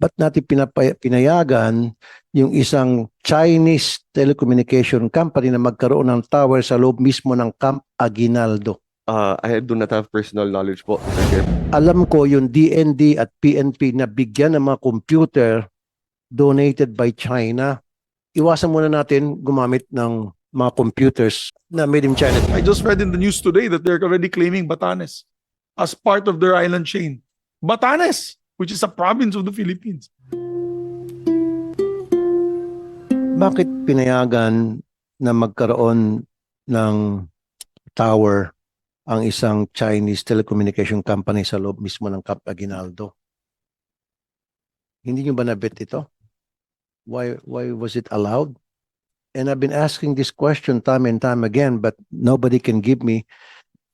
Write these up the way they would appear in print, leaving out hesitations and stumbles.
ba't natin pinayagan yung isang Chinese telecommunication company na magkaroon ng tower sa loob mismo ng Camp Aguinaldo? I do not have personal knowledge po, Mr. Chair. Alam ko yung DND at PNP na bigyan ng mga computer donated by China. Iwasan muna natin gumamit ng mga computers na made in China. I just read in the news today that they're already claiming Batanes as part of their island chain. Batanes, which is a province of the Philippines. Bakit pinayagan na magkaroon ng tower ang isang Chinese telecommunication company sa loob mismo ng Camp Aguinaldo? Hindi nyo ba nabit ito? Why was it allowed? And I've been asking this question time and time again, but nobody can give me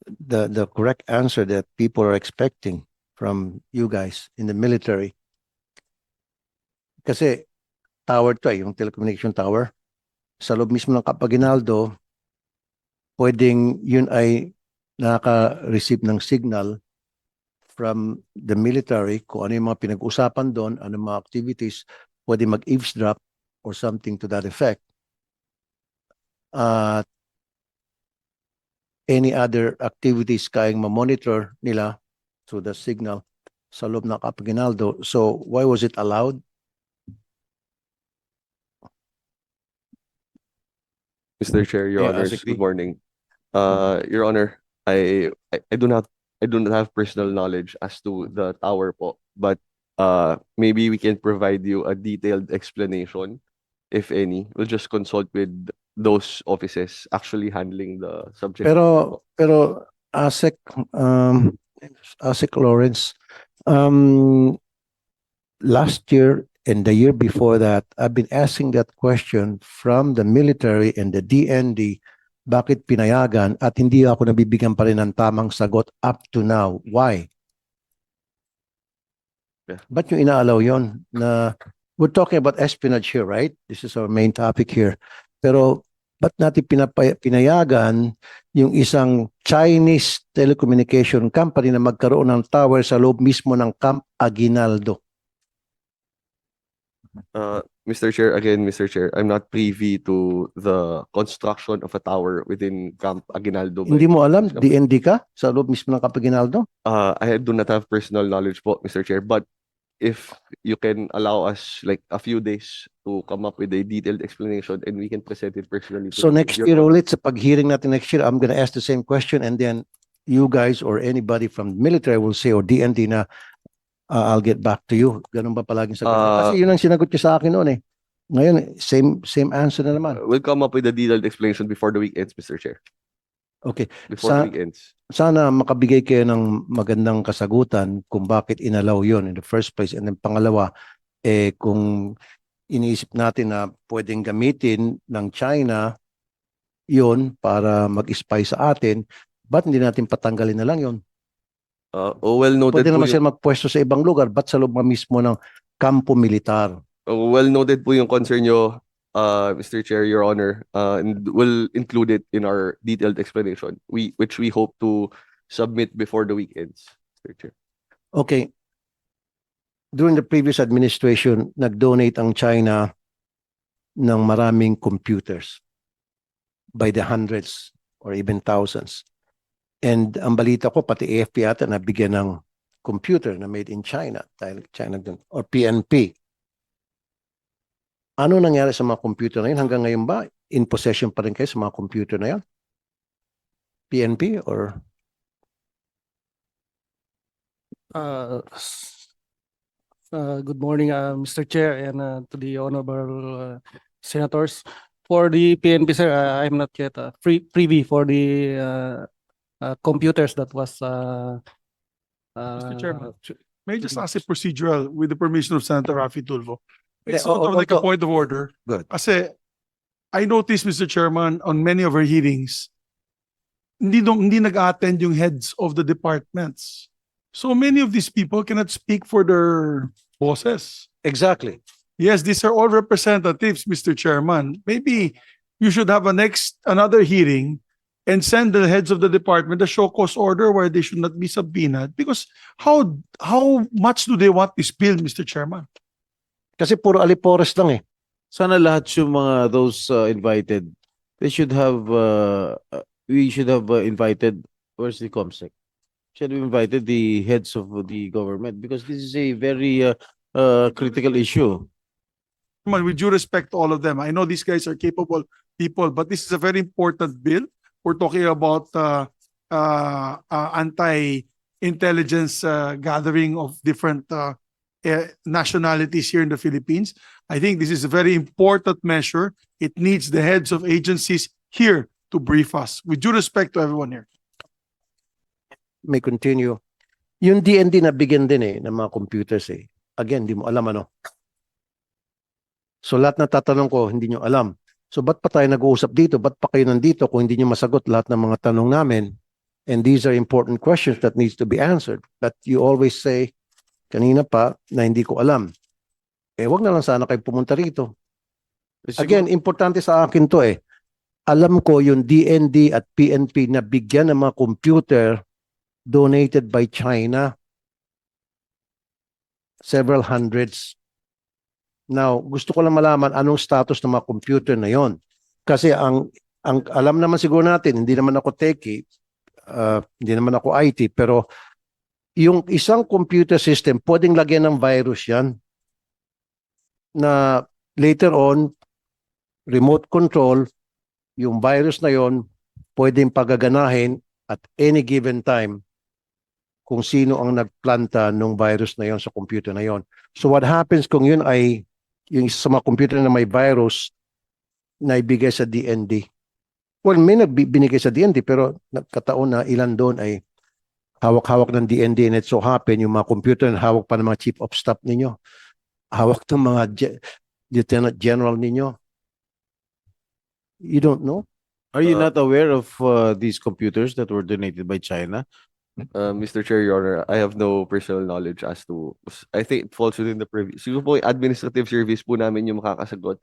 the correct answer that people are expecting from you guys in the military. Kasi tower to yung telecommunication tower. Sa loob mismo ng Camp Aguinaldo, pwedeng yun ay nakaka-receive ng signal from the military kung ano yung mga pinag-usapan doon, ano mga activities, pwede mag-eavesdrop or something to that effect. Any other activities kayang ma-monitor nila through the signal sa loob ng Camp Aguinaldo. So why was it allowed? Mr. Chair, Your Yeah, Honors, Asik. good morning. Your Honor, I do not have personal knowledge as to the tower po, but maybe we can provide you a detailed explanation, if any. We'll just consult with those offices actually handling the subject. Pero Asik, Asik Lawrence, last year and the year before that, I've been asking that question from the military and the DND, bakit pinayagan at hindi ako nabibigyan pa rin ng tamang sagot up to now? Why? Yeah. Ba't yung inaalaw yon? Na we're talking about espionage here, right? This is our main topic here. Pero ba't natin pinayagan yung isang Chinese telecommunication company na magkaroon ng tower sa loob mismo ng Camp Aguinaldo? Mr. Chair, I'm not privy to the construction of a tower within Camp Aguinaldo. Hindi mo alam, DND ka sa loob mismo ng Camp Aguinaldo? I do not have personal knowledge po, Mr. Chair, but if you can allow us like a few days to come up with a detailed explanation and we can present it personally. So next year ulit, sa pag-hearing natin next year, I'm gonna ask the same question and then you guys or anybody from the military will say, or DND na, I'll get back to you. Ganun ba palaging sagot? Kasi yun ang sinagot niyo sa akin noon eh. Ngayon, same answer na naman. We'll come up with a detailed explanation before the week ends, Mr. Chair. Okay. Before the week ends. Sana makabigay kayo ng magandang kasagutan kung bakit inalaw yun in the first place. And then pangalawa, kung iniisip natin na pwedeng gamitin ng China yun para mag-spy sa atin, ba't hindi natin patanggalin na lang yun? Well noted Pwede po naman sila magpwesto sa ibang lugar, ba't sa loob mismo ng kampo militar? well noted po yung concern nyo, Mr. Chair, Your Honor, and we'll include it in our detailed explanation, which we hope to submit before the week ends, Mr. Chair. Okay. During the previous administration, nag-donate ang China ng maraming computers by the hundreds or even thousands. And ang balita ko, pati AFP ata nabigyan ng computer na made in China, dahil China dun, or PNP. Ano nangyari sa mga computer na yun? Hanggang ngayon ba, in possession pa rin kayo sa mga computer na yun? PNP or? Good morning, Mr. Chair, and to the honorable senators. For the PNP, sir, I'm not yet privy for the computers that was. Mr. Chairman, may I just ask a procedural with the permission of Senator Raffy Tulfo? It's Yeah, sort of like a point of order. Good. Kasi I noticed, Mr. Chairman, on many of our hearings, hindi nag-attend yung heads of the departments. So many of these people cannot speak for their bosses. Exactly. Yes, these are all representatives, Mr. Chairman. Maybe you should have another hearing and send the heads of the department a show cause order where they should not be subpoenaed. Because how much do they want this bill, Mr. Chairman? Kasi puro alipores lang eh. Sana lahat yung mga those invited, they should have we should have invited, where's the COMSEC? Should have invited the heads of the government because this is a very critical issue. Chairman, with due respect to all of them, I know these guys are capable people, but this is a very important bill. We're talking about anti-intelligence gathering of different nationalities here in the Philippines. I think this is a very important measure. It needs the heads of agencies here to brief us. With due respect to everyone here. May continue. Yung DND na bigyan din eh ng mga computers eh. Again, di mo alam ano. So lahat na tatanong ko, hindi nyo alam. So ba't pa tayo nag-uusap dito? Ba't pa kayo nandito kung hindi nyo masagot lahat ng mga tanong namin? And these are important questions that needs to be answered. But you always say, kanina pa, na hindi ko alam. Eh, wag na lang sana kayo pumunta rito. Again, importante sa akin to eh. Alam ko yung DND at PNP na bigyan ng mga computer donated by China. Several hundreds. Now, gusto ko lang malaman anong status ng mga computer na yon. Kasi ang alam naman siguro natin, hindi naman ako techie, hindi naman ako IT, pero yung isang computer system, pwedeng lagyan ng virus yan na later on, remote control, yung virus na yon, pwedeng pagaganahin at any given time kung sino ang nagplanta ng virus na yon sa computer na yon. So what happens kung yun ay yung isa sa mga computer na may virus na ibigay sa DND? Well, may binigay sa DND pero nagkataon na ilan doon ay hawak-hawak ng DND and it so happen yung mga computer na hawak pa ng mga chief of staff ninyo. Hawak ng mga lieutenant general ninyo. You don't know? Are you not aware of these computers that were donated by China? Mr. Chair, Your Honor, I have no personal knowledge as to, I think it falls within the privy. Siguro po, yung administrative service po namin yung makakasagot.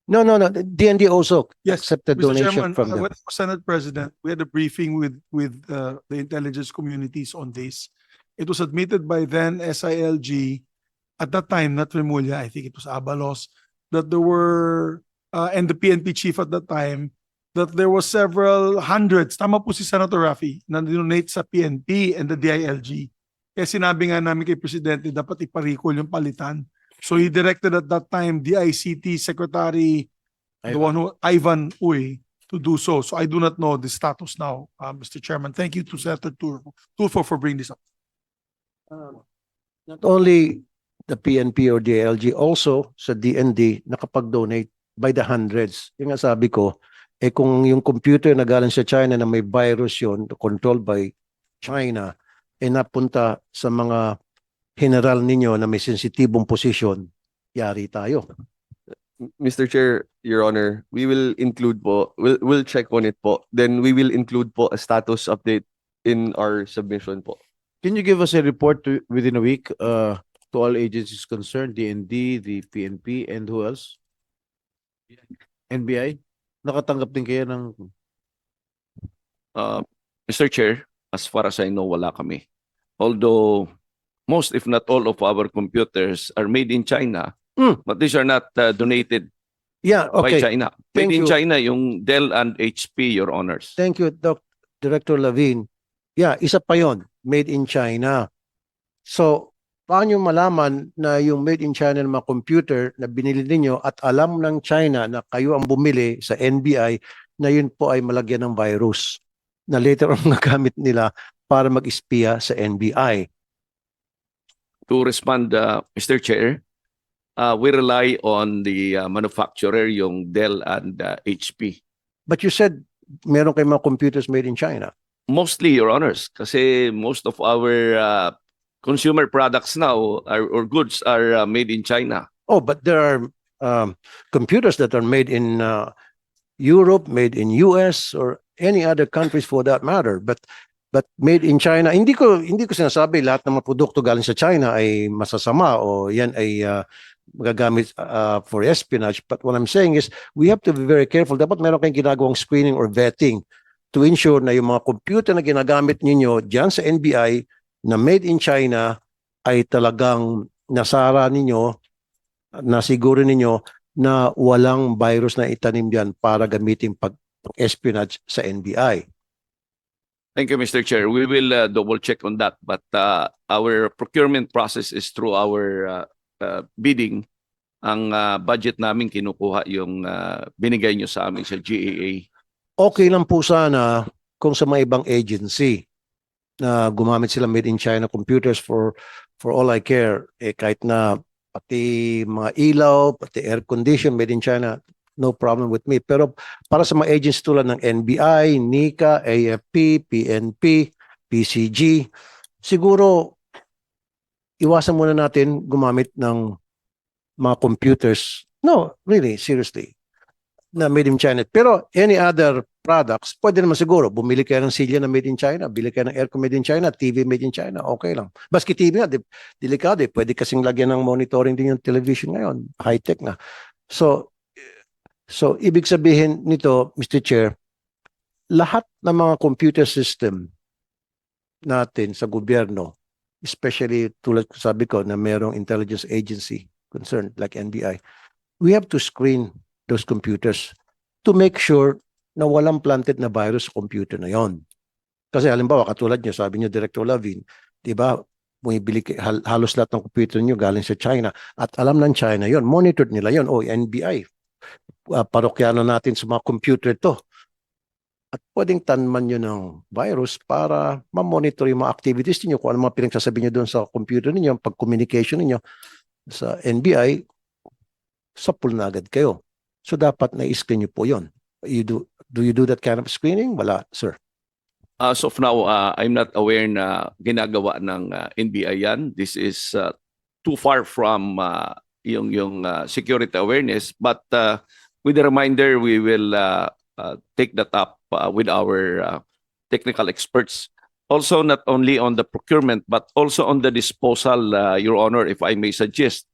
No. DND also Yes, accepted Mr. donation Chairman, from them. when I was Senate President, we had a briefing with the intelligence communities on this. It was admitted by then SILG, at that time, not Remulla, I think it was Abalos, that there were, and the PNP chief at that time, that there was several hundreds, tama po si Senator Raffy, na donate sa PNP and the DILG. Kaya sinabi nga namin kay Presidente, dapat iparicol yung palitan. So he directed at that time the ICT Secretary, the one who, Ivan Uy, to do so. So I do not know the status now, Mr. Chairman. Thank you to Senator Tulfo for bringing this up. Not only the PNP or DILG, also sa DND nakapag-donate by the hundreds. Yung nga sabi ko, eh kung yung computer na galing sa China na may virus yun, controlled by China, eh napunta sa mga general ninyo na may sensitibong posisyon, yari tayo. Mr. Chair, Your Honor, we will include po, we'll check on it po. Then we will include po a status update in our submission po. Can you give us a report within a week to all agencies concerned, DND, the PNP, and who else? NBI? Nakatanggap din kayo ng... Mr. Chair, as far as I know, wala kami. Although most, if not all, of our computers are made in China, but these are not donated Yeah, by okay. China. Thank Made in you. China, yung Dell and HP, Your Honors. Thank you, Director Lavin. Yeah, isa pa yon, made in China. So, paano malaman na yung made in China ng mga computer na binili ninyo at alam ng China na kayo ang bumili sa NBI na yun po ay malagyan ng virus na later on nagamit nila para mag-espiya sa NBI? To respond, Mr. Chair, we rely on the manufacturer, yung Dell and HP. But you said meron kayong mga computers made in China. Mostly, Your Honors, kasi most of our consumer products now or goods are made in China. Oh, but there are computers that are made in Europe, made in US, or any other countries for that matter. But made in China, hindi ko sinasabi lahat ng mga produkto galing sa China ay masasama o yan ay magagamit for espionage. But what I'm saying is we have to be very careful. Dapat meron kayong ginagawang screening or vetting to ensure na yung mga computer na ginagamit ninyo dyan sa NBI na made in China ay talagang nasara ninyo, nasiguro ninyo na walang virus na itanim diyan para gamitin pag-espionage sa NBI. Thank you, Mr. Chair. We will double check on that, but our procurement process is through our bidding. Ang budget namin kinukuha yung binigay nyo sa amin sa GAA. Okay lang po sana kung sa mga ibang agency na gumamit sila made in China computers for all I care, kahit na pati mga ilaw, pati air condition made in China, no problem with me. Pero para sa mga agencies tulad ng NBI, NICA, AFP, PNP, PCG, siguro iwasan muna natin gumamit ng mga computers. No, really, seriously, na made in China. Pero any other products, pwede naman siguro. Bumili kayo ng silya na made in China, bili kayo ng aircon made in China, TV made in China, okay lang. Baski TV nga, delikado eh. Pwede kasing lagyan ng monitoring din yung television ngayon. High-tech na. So ibig sabihin nito, Mr. Chair, lahat ng mga computer system natin sa gobyerno, especially tulad ko sabi ko na merong intelligence agency concerned like NBI, we have to screen those computers to make sure na walang planted na virus sa computer na yon. Kasi halimbawa, katulad niyo, sabi niyo, Director Lavin, di ba, halos lahat ng computer niyo galing sa China at alam ng China yon, monitored nila yon. NBI, parokyano natin sa mga computer to. At pwedeng tanman nyo ng virus para ma-monitor yung mga activities niyo, kung ano mga pinagsasabi niyo doon sa computer niyo, pag-communication niyo sa NBI, sapul na agad kayo. So dapat na-screen niyo po yon. Do you do that kind of screening? Wala, sir. As of now, I'm not aware na ginagawa ng NBI yan. This is too far from yung security awareness. But with a reminder, we will take that up with our technical experts. Also, not only on the procurement, but also on the disposal, Your Honor, if I may suggest.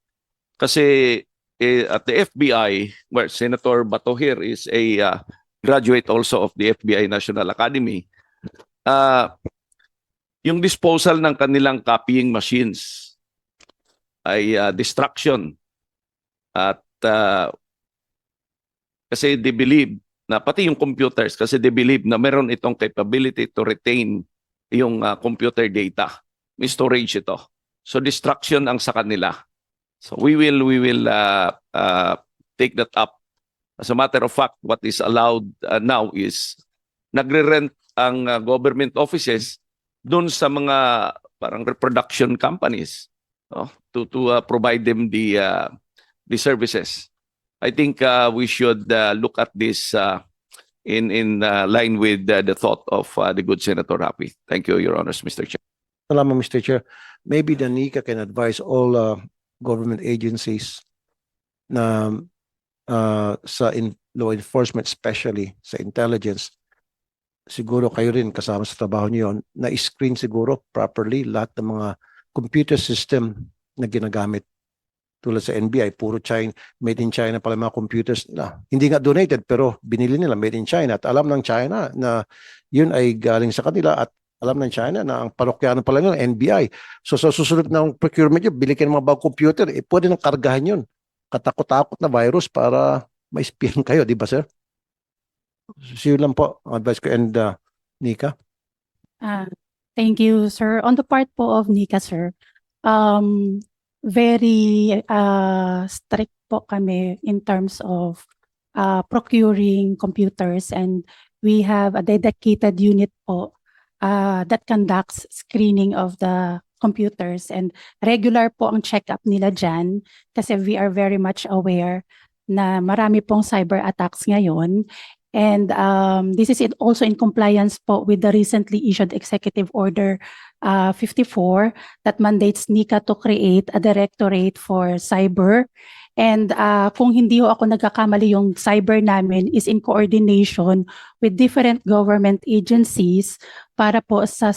Kasi at the FBI, where Senator Bato here is a graduate also of the FBI National Academy, yung disposal ng kanilang copying machines ay distraction. At kasi they believe na pati yung computers, kasi they believe na meron itong capability to retain yung computer data. May storage ito. So distraction ang sa kanila. So we will take that up. As a matter of fact, what is allowed now is nagre-rent ang government offices doon sa mga parang reproduction companies, to provide them the services. I think we should look at this in line with the thought of the good Senator Rapi. Thank you, Your Honors, Mr. Chair. Salamat, Mr. Chair. Maybe the NICA can advise all government agencies na sa law enforcement, especially sa intelligence, siguro kayo rin kasama sa trabaho niyo yon, na screen siguro properly lahat ng mga computer system na ginagamit. Tulad sa NBI, puro China, made in China pala mga computers na hindi nga donated pero binili nila made in China at alam ng China na yun ay galing sa kanila at alam ng China na ang parokyano pala nila NBI. So sa susunod ng procurement yun, bili kayo ng mga bagong computer, pwede nang kargahan yun. Katakot-takot na virus para ma-spian kayo, di ba, sir? So yun lang po ang advice ko. And Nika? Thank you, sir. On the part po of NICA, sir, very strict po kami in terms of procuring computers, and we have a dedicated unit po that conducts screening of the computers, and regular po ang check-up nila dyan kasi we are very much aware na marami pong cyber attacks ngayon. And this is also in compliance po with the recently issued Executive Order 54 that mandates NICA to create a directorate for cyber. And kung hindi ho ako nagkakamali, yung cyber namin is in coordination with different government agencies para po sa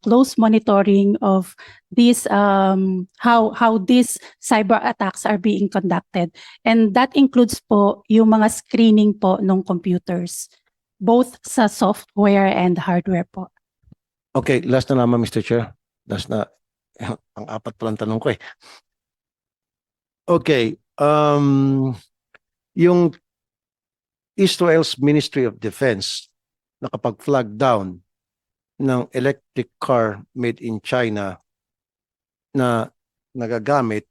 close monitoring of this how these cyber attacks are being conducted. And that includes po yung mga screening po ng computers, both sa software and hardware po. Okay, last na naman, Mr. Chair. Last na. Ang apat palang tanong ko eh. Okay. Yung Israel's Ministry of Defense nakapag-flag down ng electric car made in China na nagagamit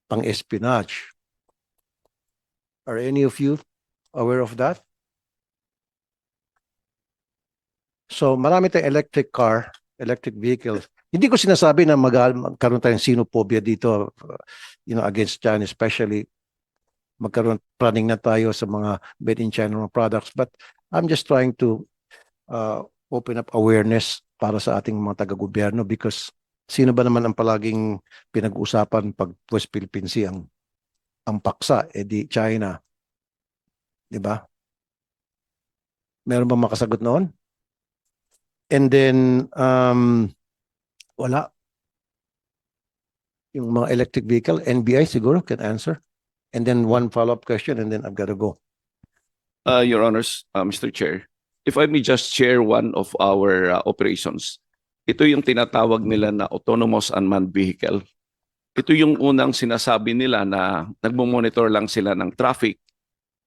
pang espionage. Are any of you aware of that? So marami tayong electric car, electric vehicles. Hindi ko sinasabi na magkaroon tayong xenophobia dito, against China, especially magkaroon planning na tayo sa mga made in China products. But I'm just trying to open up awareness para sa ating mga taga-gobyerno, because sino ba naman ang palaging pinag-uusapan pag West Philippine Sea ang paksa, di China. Di ba? Meron ba makasagot noon? And then, wala. Yung mga electric vehicle, NBI siguro can answer. And then one follow-up question, and then I've got to go. Your Honors, Mr. Chair, if I may just share one of our operations. Ito yung tinatawag nila na autonomous unmanned vehicle. Ito yung unang sinasabi nila na nagmo-monitor lang sila ng traffic,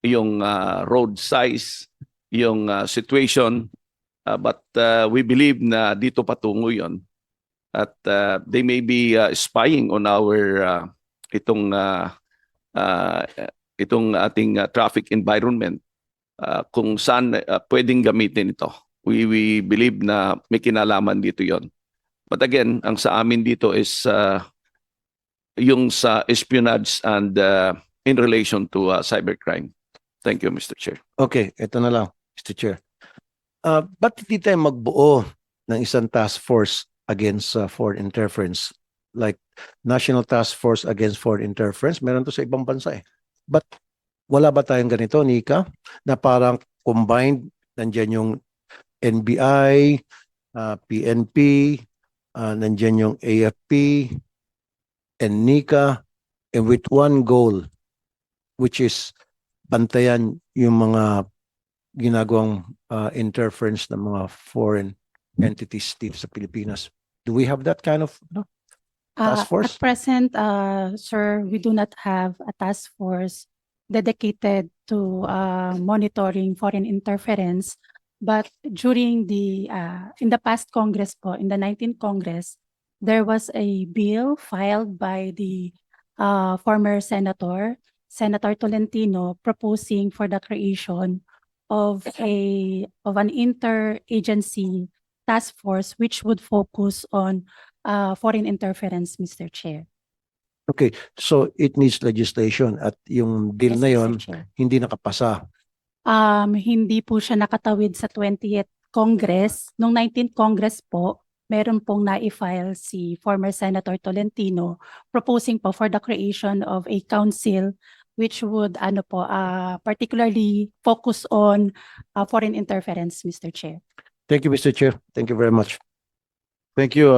yung road size, yung situation. But we believe na dito patungo yon. At they may be spying on our itong ating traffic environment, kung saan pwedeng gamitin ito. We believe na may kinalaman dito yon. But again, ang sa amin dito is yung sa espionage and in relation to cybercrime. Thank you, Mr. Chair. Okay, ito na lang, Mr. Chair. Ba't hindi tayo magbuo ng isang task force against foreign interference? Like National Task Force Against Foreign Interference, meron to sa ibang bansa eh. But wala ba tayong ganito, Nika, na parang combined, nandyan yung NBI, PNP, nandyan yung AFP, and Nika, and with one goal, which is bantayan yung mga ginagawang interference ng mga foreign entities dito sa Pilipinas. Do we have that kind of task force? At present, sir, we do not have a task force dedicated to monitoring foreign interference. But during in the past Congress po, in the 19th Congress, there was a bill filed by the former Senator Tolentino, proposing for the creation of an interagency task force which would focus on foreign interference, Mr. Chair. Okay, so it needs legislation at yung bill Yes, na Mr. yon Chair. hindi nakapasa. Hindi po siya nakatawid sa 20th Congress. Noong 19th Congress po, meron pong na-file si former Senator Tolentino proposing po for the creation of a council which would particularly focus on foreign interference, Mr. Chair. Thank you, Mr. Chair. Thank you very much. Thank you,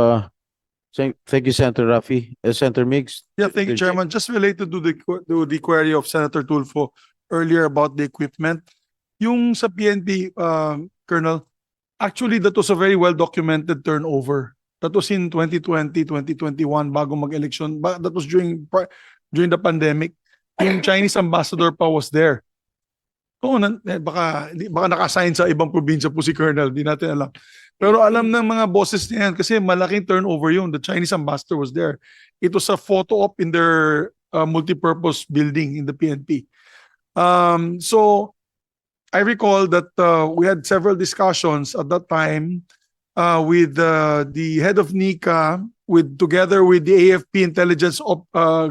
thank you, Senator Rafi. Senator Migs. Yeah, thank you, Mr. Chair. Chairman. Just related to the query of Senator Tulfo earlier about the equipment. Yung sa PNP, Colonel, actually that was a very well documented turnover. That was in 2020, 2021 bago mag-election. That was during the pandemic. Yung Chinese ambassador pa was there. Oo, baka naka-assign sa ibang probinsya po si Colonel, di natin alam. Pero alam ng mga bosses niya yan kasi malaking turnover yun. The Chinese ambassador was there. It was a photo op in their multipurpose building in the PNP. So I recall that we had several discussions at that time with the head of NICA, together with the AFP intelligence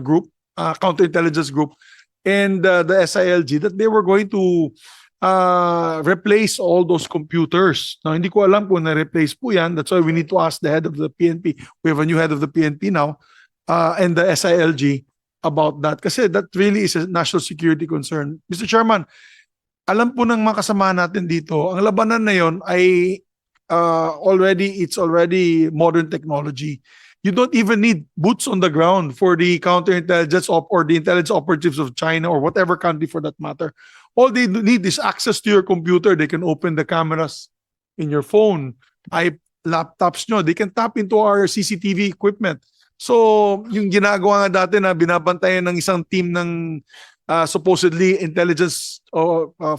group, counterintelligence group, and the SILG, that they were going to replace all those computers. Now, hindi ko alam kung na-replace po yan. That's why we need to ask the head of the PNP. We have a new head of the PNP now, and the SILG about that. Kasi that really is a national security concern. Mr. Chairman, alam po ng mga kasama natin dito, ang labanan na yon ay it's already modern technology. You don't even need boots on the ground for the counterintelligence or the intelligence operatives of China or whatever country for that matter. All they need is access to your computer. They can open the cameras in your phone, laptops nyo. They can tap into our CCTV equipment. So, yung ginagawa nga dati na binabantayan ng isang team ng supposedly intelligence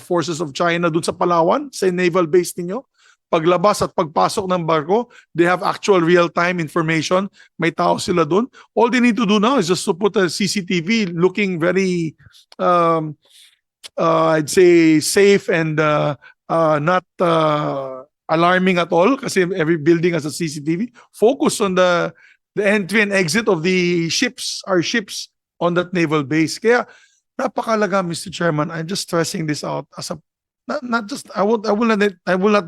forces of China dun sa Palawan, sa naval base ninyo, paglabas at pagpasok ng barko, they have actual real-time information. May tao sila dun. All they need to do now is just to put a CCTV looking very, I'd say, safe and not alarming at all kasi every building has a CCTV. Focus on the entry and exit of the ships, our ships on that naval base. Kaya napakalaga, Mr. Chairman. I'm just stressing this out as a not just I will not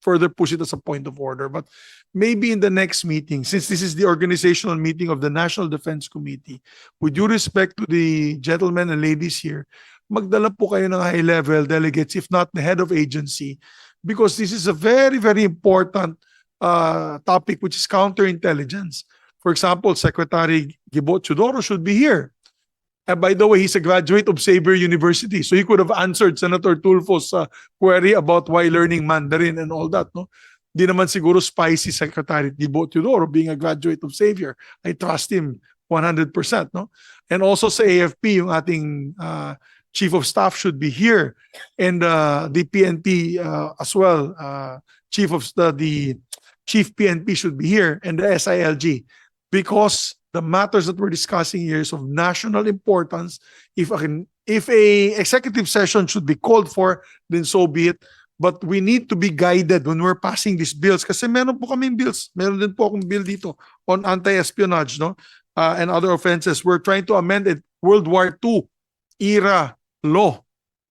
further push it as a point of order, but maybe in the next meeting, since this is the organizational meeting of the National Defense Committee, with due respect to the gentlemen and ladies here, magdala po kayo ng high-level delegates, if not the head of agency, because this is a very, very important topic, which is counterintelligence. For example, Secretary Gibo Chudoro should be here. And by the way, he's a graduate of Xavier University, so he could have answered Senator Tulfo's query about why learning Mandarin and all that. No, di naman siguro spicy Secretary Gibo Chudoro being a graduate of Xavier. I trust him 100%. No, and also sa AFP, yung ating Chief of Staff should be here, and the PNP as well. Chief of the Chief PNP should be here, and the SILG, because the matters that we're discussing here is of national importance. If a executive session should be called for, then so be it. But we need to be guided when we're passing these bills. Kasi meron po kaming bills. Meron din po akong bill dito on anti-espionage, no? And other offenses. We're trying to amend it. World War II era law.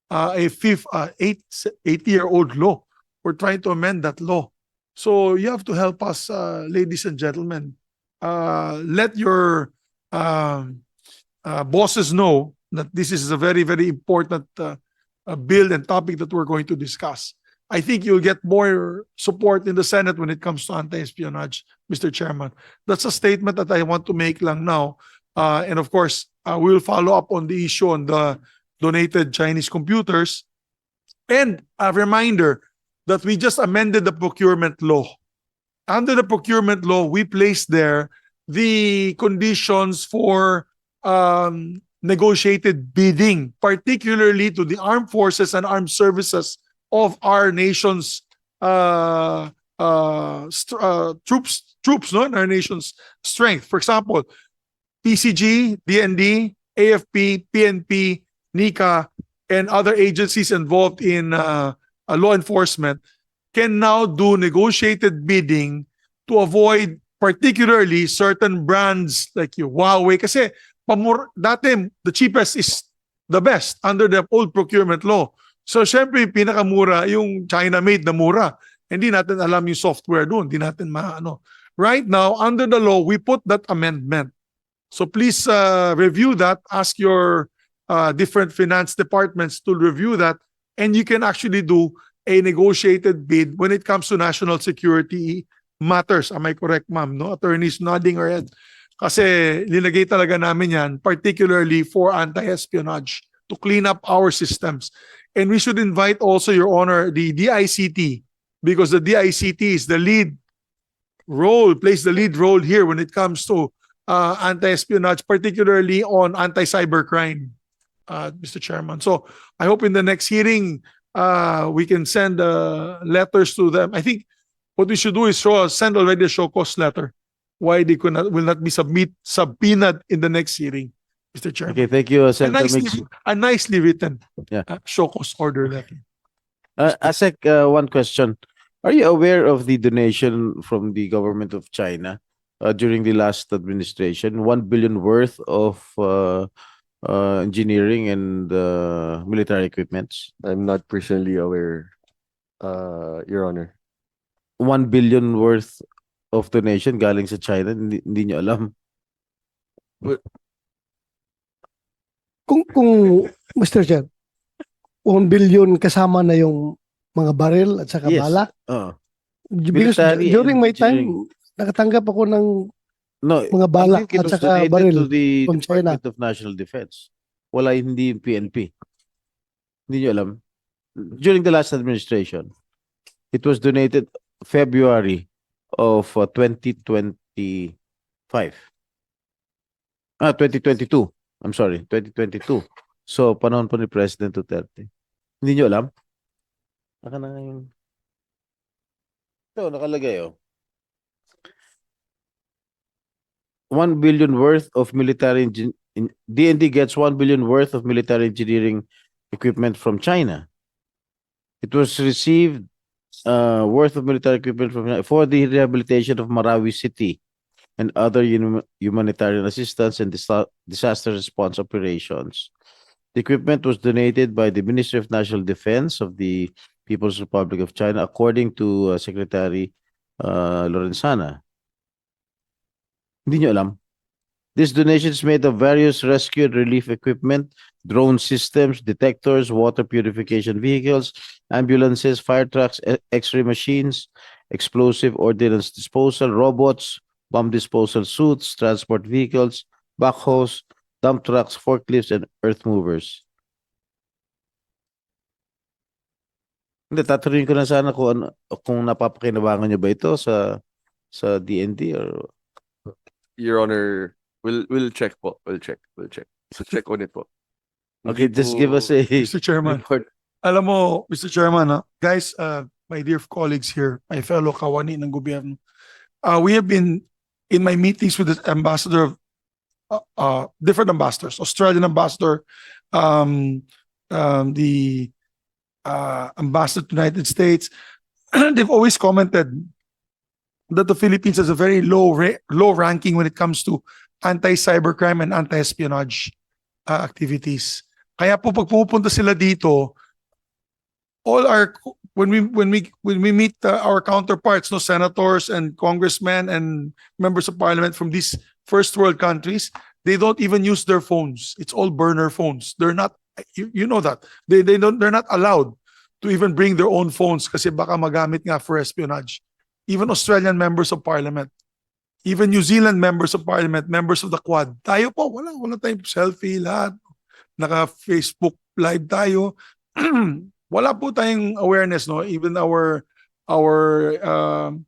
A 80-year-old law. We're trying to amend that law. So you have to help us, ladies and gentlemen. Let your bosses know that this is a very, very important bill and topic that we're going to discuss. I think you'll get more support in the Senate when it comes to anti-espionage, Mr. Chairman. That's a statement that I want to make lang now. And of course, we'll follow up on the issue on the donated Chinese computers. And a reminder that we just amended the procurement law. Under the procurement law, we placed there the conditions for negotiated bidding, particularly to the armed forces and armed services of our nation's troops, no, in our nation's strength. For example, PCG, DND, AFP, PNP, NICA, and other agencies involved in law enforcement can now do negotiated bidding to avoid particularly certain brands like yung Huawei. Kasi dati, the cheapest is the best under the old procurement law. So syempre, pinakamura yung China-made na mura. Hindi natin alam yung software doon. Hindi natin maano. Right now, under the law, we put that amendment. So please review that. Ask your different finance departments to review that. And you can actually do a negotiated bid when it comes to national security matters. Am I correct, ma'am? No? Attorneys nodding her head. Kasi linagay talaga namin yan, particularly for anti-espionage, to clean up our systems. And we should invite also, Your Honor, the DICT, because the DICT is the lead role, plays the lead role here when it comes to anti-espionage, particularly on anti-cybercrime, Mr. Chairman. So I hope in the next hearing, we can send letters to them. I think what we should do is send already a show cause letter. Why they will not be subpoenaed in the next hearing, Mr. Chairman. Okay, thank you, Senator Mix. A nicely written Yeah. show cause order letter. Asek, one question. Are you aware of the donation from the government of China during the last administration, 1 billion worth of engineering and military equipments? I'm not personally aware, Your Honor. 1 billion worth of donation galing sa China, hindi nyo alam. Kung Mr. Chair, 1 billion kasama na yung mga baril at saka Yes. bala. Because Military during and my time, engineering. nakatanggap ako ng No, mga bala I think it at was saka donated baril to the from China. Department of National Defense. Wala, hindi yung PNP. Hindi nyo alam. During the last administration, it was donated February of 2025. 2022. I'm sorry, 2022. So, panahon po ni President Duterte. Hindi nyo alam? Naka na ngayon. Ito, nakalagay, oh. 1 billion worth of DND gets 1 billion worth of military engineering equipment from China. It was received worth of military equipment from for the rehabilitation of Marawi City and other humanitarian assistance and disaster response operations. The equipment was donated by the Ministry of National Defense of the People's Republic of China, according to Secretary Lorenzana. Hindi nyo alam? This donation is made of various rescue and relief equipment, drone systems, detectors, water purification vehicles, ambulances, fire trucks, X-ray machines, explosive ordnance disposal, robots, bomb disposal suits, transport vehicles, backhoes, dump trucks, forklifts, and earth movers. Hindi, tatanungin ko na sana kung napapakinabangan nyo ba ito sa DND or... Your Honor, we'll check po. We'll check. So check on it po. Okay, Hindi just po- give us a Mr. Chairman. report. Alam mo, Mr. Chairman, guys, my dear colleagues here, my fellow kawani ng gobyerno, we have been in my meetings with the ambassador of different ambassadors, Australian ambassador, the ambassador to the United States. They've always commented that the Philippines has a very low ranking when it comes to anti-cybercrime and anti-espionage activities. Kaya po pag pumupunta sila dito, when we meet our counterparts, no, senators and congressmen and members of parliament from these first world countries, they don't even use their phones. It's all burner phones. They're not, you know that. They're not allowed to even bring their own phones kasi baka magamit nga for espionage. Even Australian members of parliament, even New Zealand members of parliament, members of the Quad. Tayo po, wala tayong selfie lahat. Naka-Facebook live tayo. Wala po tayong awareness, no? Even our armed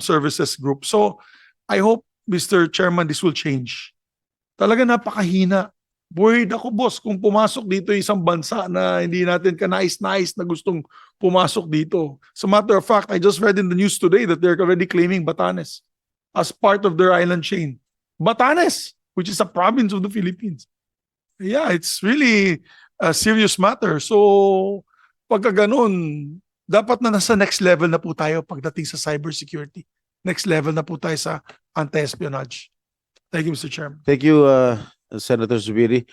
services group. So, I hope, Mr. Chairman, this will change. Talaga napakahina. Worried ako, boss, kung pumasok dito yung isang bansa na hindi natin kanais-nais na gustong pumasok dito. As a matter of fact, I just read in the news today that they're already claiming Batanes as part of their island chain. Batanes, which is a province of the Philippines. Yeah, it's really a serious matter. So, pagka ganun, dapat na nasa next level na po tayo pagdating sa cybersecurity. Next level na po tayo sa anti-espionage. Thank you, Mr. Chairman. Thank you, Senator Zubiri.